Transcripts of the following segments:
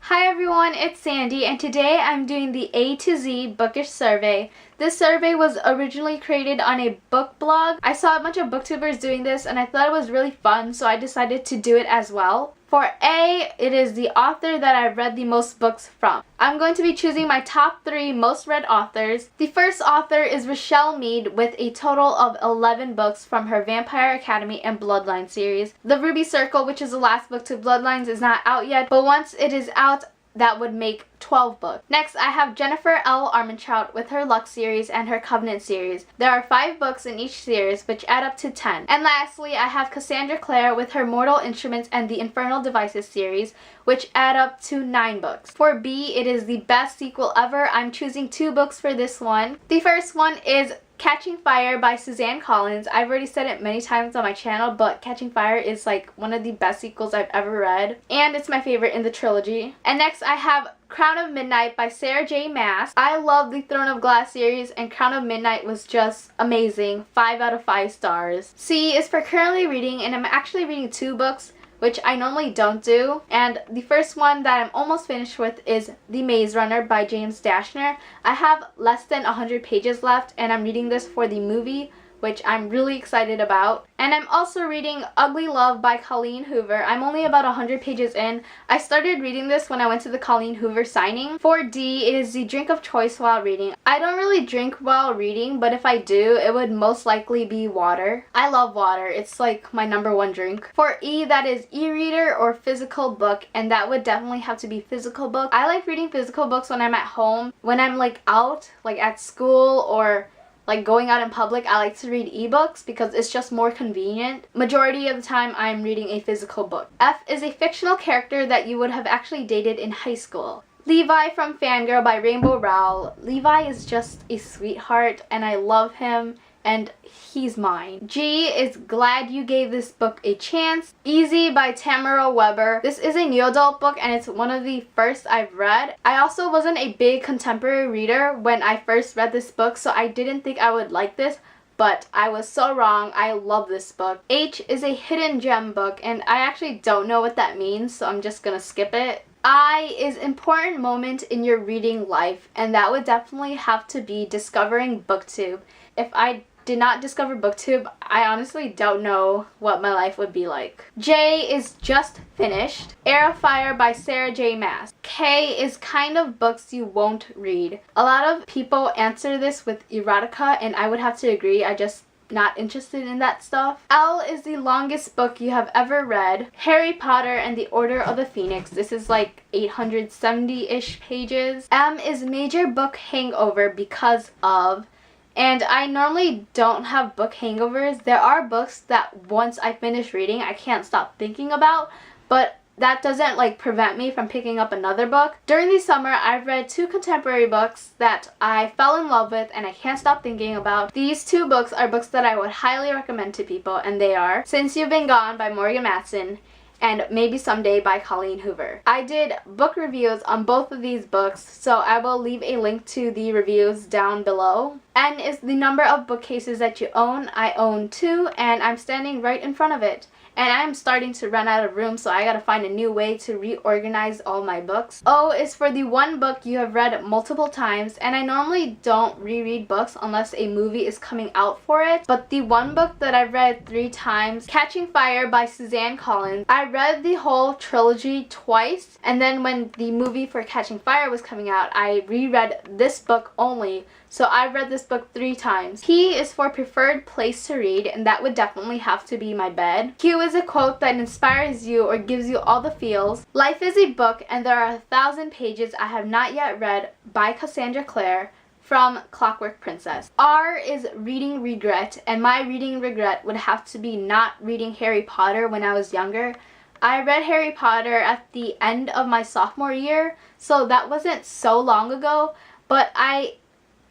Hi everyone, it's Sandy, and today I'm doing the A to Z Bookish Survey. This survey was originally created on a book blog. I saw a bunch of booktubers doing this and I thought it was really fun, so I decided to do it as well. For A, it is the author that I've read the most books from. I'm going to be choosing my top 3 most read authors. The first author is Rochelle Mead with a total of 11 books from her Vampire Academy and Bloodline series. The Ruby Circle, which is the last book to Bloodlines, is not out yet, but once it is out, that would make 12 books. Next, I have Jennifer L. Armentrout with her Luck series and her Covenant series. There are 5 books in each series, which add up to 10. And lastly, I have Cassandra Clare with her Mortal Instruments and the Infernal Devices series, which add up to 9 books. For B, it is the best sequel ever. I'm choosing 2 books for this one. The first one is Catching Fire by Suzanne Collins. I've already said it many times on my channel, but Catching Fire is like one of the best sequels I've ever read, and it's my favorite in the trilogy. And next I have Crown of Midnight by Sarah J. Maas. I love the Throne of Glass series, and Crown of Midnight was just amazing. 5 out of 5 stars. C is for currently reading, and I'm actually reading 2 books, which I normally don't do. And the first one that I'm almost finished with is The Maze Runner by James Dashner. I have less than 100 pages left, and I'm reading this for the movie, which I'm really excited about. And I'm also reading Ugly Love by Colleen Hoover. I'm only about 100 pages in. I started reading this when I went to the Colleen Hoover signing. For D, it is the drink of choice while reading. I don't really drink while reading, but if I do, it would most likely be water. I love water. It's like my #1 drink. For E, that is e-reader or physical book, and that would definitely have to be physical book. I like reading physical books when I'm at home. When I'm like out, like at school or like going out in public, I like to read ebooks because it's just more convenient. Majority of the time, I'm reading a physical book. F is a fictional character that you would have actually dated in high school. Levi from Fangirl by Rainbow Rowell. Levi is just a sweetheart and I love him, and he's mine. G is Glad You Gave This Book a Chance. Easy by Tamara Weber. This is a new adult book and it's one of the first I've read. I also wasn't a big contemporary reader when I first read this book, so I didn't think I would like this, but I was so wrong. I love this book. H is a hidden gem book, and I actually don't know what that means, so I'm just gonna skip it. I is important moment in your reading life, and that would definitely have to be discovering BookTube. If I did not discover BookTube, I honestly don't know what my life would be like. J is Just Finished. Air of Fire by Sarah J. Maas. K is kind of books you won't read. A lot of people answer this with erotica, and I would have to agree. I just not interested in that stuff. L is the longest book you have ever read. Harry Potter and the Order of the Phoenix. This is like 870-ish pages. M is major book hangover because of, and I normally don't have book hangovers. There are books that once I finish reading, I can't stop thinking about, but that doesn't like prevent me from picking up another book. During the summer, I've read 2 contemporary books that I fell in love with and I can't stop thinking about. These 2 books are books that I would highly recommend to people, and they are Since You've Been Gone by Morgan Matson and Maybe Someday by Colleen Hoover. I did book reviews on both of these books, so I will leave a link to the reviews down below. N is the number of bookcases that you own. I own 2, and I'm standing right in front of it. And I'm starting to run out of room, so I gotta find a new way to reorganize all my books. O is for the one book you have read multiple times, and I normally don't reread books unless a movie is coming out for it, but the one book that I've read 3 times, Catching Fire by Suzanne Collins. I read the whole trilogy twice, and then when the movie for Catching Fire was coming out, I reread this book only. So I've read this book 3 times. P is for preferred place to read, and that would definitely have to be my bed. Q is a quote that inspires you or gives you all the feels. Life is a book, and there are 1,000 pages I have not yet read by Cassandra Clare from Clockwork Princess. R is reading regret, and my reading regret would have to be not reading Harry Potter when I was younger. I read Harry Potter at the end of my sophomore year, so that wasn't so long ago, but I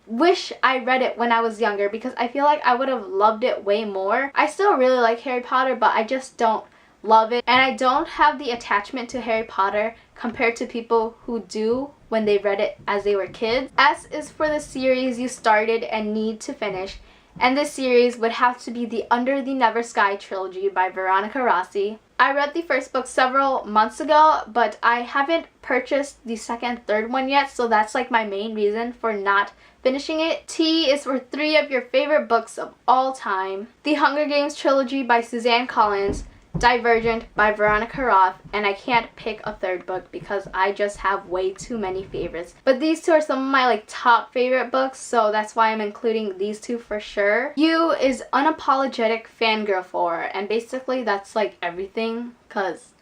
wish I read it when I was younger because I feel like I would have loved it way more. I still really like Harry Potter, but I just don't love it, and I don't have the attachment to Harry Potter compared to people who do when they read it as they were kids. S is for the series you started and need to finish, and this series would have to be the Under the Never Sky trilogy by Veronica Rossi. I read the first book several months ago, but I haven't purchased the second, third one yet, so that's like my main reason for not finishing it. T is for 3 of your favorite books of all time. The Hunger Games trilogy by Suzanne Collins, Divergent by Veronica Roth, and I can't pick a third book because I just have way too many favorites. But these 2 are some of my top favorite books, so that's why I'm including these 2 for sure. U is Unapologetic Fangirl for, and basically that's like everything, because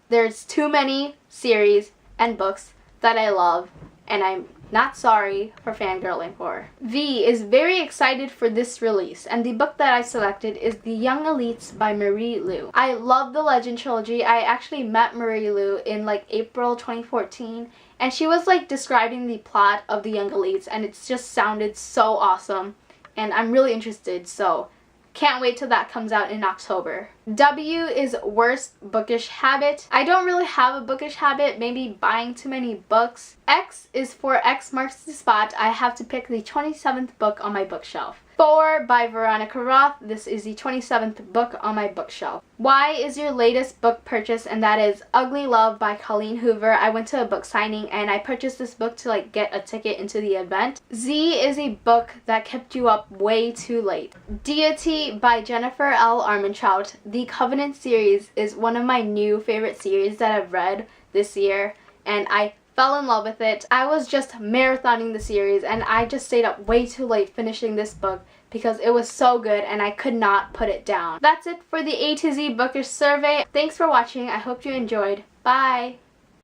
there's too many series and books that I love, and I'm not sorry for fangirling for. V is very excited for this release, and the book that I selected is The Young Elites by Marie Lu. I love the Legend trilogy. I actually met Marie Lu in April 2014, and she was describing the plot of The Young Elites, and it just sounded so awesome, and I'm really interested, so can't wait till that comes out in October. W is Worst Bookish Habit. I don't really have a bookish habit, maybe buying too many books. X is for X Marks the Spot. I have to pick the 27th book on my bookshelf. 4 by Veronica Roth. This is the 27th book on my bookshelf. Y is your latest book purchase, and that is Ugly Love by Colleen Hoover. I went to a book signing and I purchased this book to get a ticket into the event. Z is a book that kept you up way too late. Deity by Jennifer L. Armentrout. The Covenant series is one of my new favorite series that I've read this year, and I fell in love with it. I was just marathoning the series, and I just stayed up way too late finishing this book because it was so good and I could not put it down. That's it for the A to Z Bookish Survey. Thanks for watching. I hope you enjoyed. Bye!